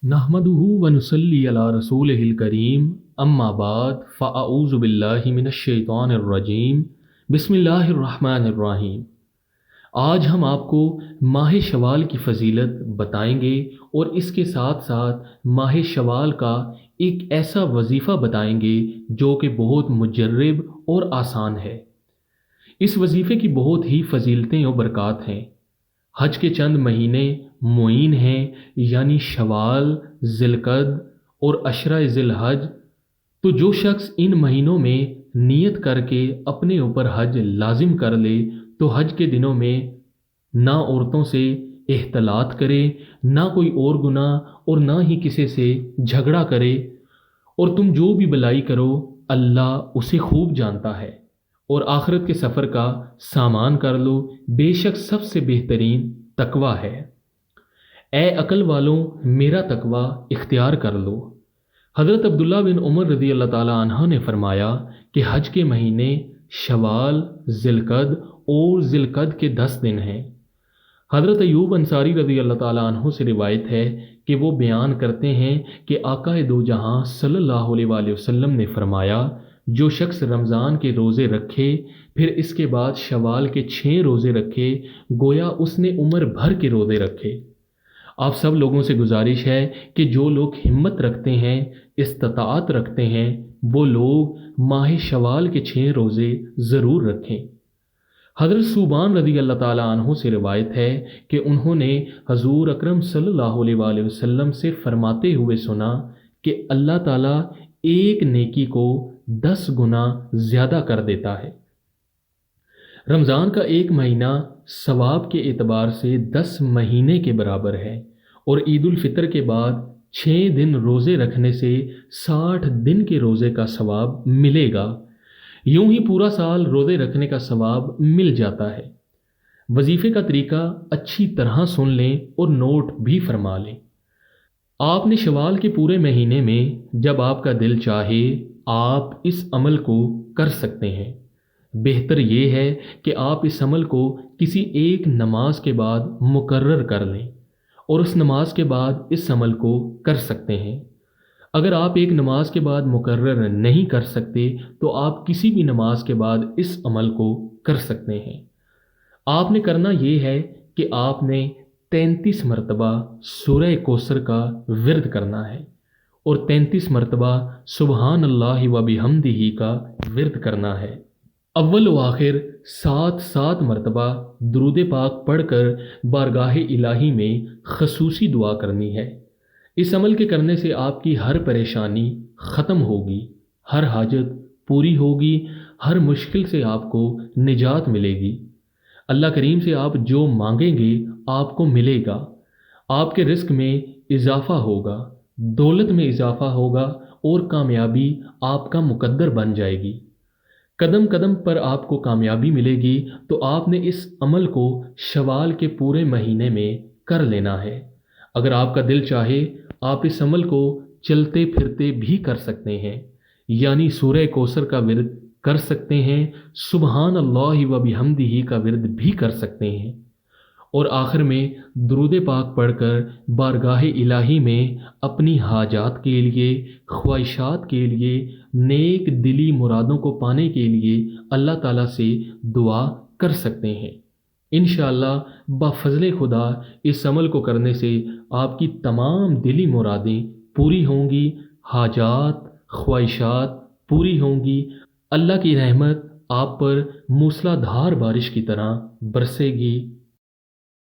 नहमदुहु व नुसल्ली अला रसूलिहिल करीम अम्मा बाद फ़अऊज़ु बिल्लाहि मिनश शैतानिर रजीम बिस्मिल्लाहिर रहमानिर रहीम। आज हम आपको माह शवाल की फ़जीलत बताएंगे और इसके साथ साथ माह शवाल का एक ऐसा वजीफ़ा बताएंगे जो कि बहुत मुजर्रब और आसान है। इस वजीफ़े की बहुत ही फ़जीलतें और बरक़ात हैं। हज के चंद महीने मुईन हैं, यानी शवाल, ज़िलक़द और अशरा ज़िलहज। तो जो शख्स इन महीनों में नियत करके अपने ऊपर हज लाजिम कर ले तो हज के दिनों में ना औरतों से इख्तलात करे, ना कोई और गुनाह और ना ही किसी से झगड़ा करे। और तुम जो भी भलाई करो अल्लाह उसे खूब जानता है। और आखिरत के सफ़र का सामान कर लो, बेशक सबसे बेहतरीन तकवा है। ए अकल वालों, मेरा तकवा इख्तियार कर लो। हज़रत अब्दुल्ला बिन उमर रज़ी अल्लाह ताला अन्हा ने फरमाया कि हज के महीने शवाल, ज़िलक़द और ज़िलक़द के 10 दिन हैं। हज़रत अयूब अंसारी रज़ी अल्लाह ताला अन्हु से रिवायत है कि वो बयान करते हैं कि आका दो जहां सल्लल्लाहु अलैहि वसल्लम ने फरमाया, जो शख्स रमज़ान के रोज़े रखे फिर इसके बाद शवाल के 6 रोज़े रखे, गोया उसने उम्र भर के रोज़े रखे। आप सब लोगों से गुजारिश है कि जो लोग हिम्मत रखते हैं, इस्तिताअत रखते हैं, वो लोग माह शवाल के 6 रोज़े ज़रूर रखें। हज़रत सुबान रज़ी अल्लाह ताला अन्हु से रिवायत है कि उन्होंने हजूर अकरम सल्लल्लाहु अलैहि वसल्लम से फरमाते हुए सुना कि अल्लाह ताला एक नेकी को 10 गुना ज़्यादा कर देता है। रमज़ान का एक महीना सवाब के एतबार से 10 महीने के बराबर है और ईद उल फितर के बाद 6 दिन रोज़े रखने से 60 दिन के रोज़े का सवाब मिलेगा। यूं ही पूरा साल रोज़े रखने का सवाब मिल जाता है। वजीफ़े का तरीका अच्छी तरह सुन लें और नोट भी फरमा लें। आपने शवाल के पूरे महीने में जब आपका दिल चाहे आप इस अमल को कर सकते हैं। बेहतर ये है कि आप इस अमल को किसी एक नमाज के बाद मुकर्रर कर लें और उस नमाज के बाद इस अमल को कर सकते हैं। अगर आप एक नमाज के बाद मुकर्रर नहीं कर सकते तो आप किसी भी नमाज के बाद इस अमल को कर सकते हैं। आपने करना ये है कि आपने 33 मरतबा सूरह कौसर का विर्द करना है और 33 मरतबा सुबहान अल्लाह व बिहम्दिही का विर्द करना है। अव्वल व आखिर 7-7 मरतबा दुरूद पाक पढ़कर बारगाह इलाही में खसूसी दुआ करनी है। इस अमल के करने से आपकी हर परेशानी ख़त्म होगी, हर हाजत पूरी होगी, हर मुश्किल से आपको निजात मिलेगी। अल्लाह करीम से आप जो मांगेंगे आपको मिलेगा। आपके रिस्क में इजाफ़ा होगा, दौलत में इजाफ़ा होगा और कामयाबी आपका मुकद्दर बन जाएगी। कदम कदम पर आपको कामयाबी मिलेगी। तो आपने इस अमल को शवाल के पूरे महीने में कर लेना है। अगर आपका दिल चाहे आप इस अमल को चलते फिरते भी कर सकते हैं, यानी सूरह कौसर का विर्द कर सकते हैं, सुबहान अल्लाह व बिहम्दिही का विर्द भी कर सकते हैं और आखिर में दुरूद पाक पढ़कर बारगाह इलाही में अपनी हाजात के लिए, ख्वाहिशात के लिए, नेक दिली मुरादों को पाने के लिए अल्लाह ताला से दुआ कर सकते हैं। इंशाअल्लाह बफज़ले खुदा इस अमल को करने से आपकी तमाम दिली मुरादें पूरी होंगी, हाजात, ख्वाहिशात पूरी होंगी। अल्लाह की रहमत आप पर मूसलाधार बारिश की तरह बरसेगी।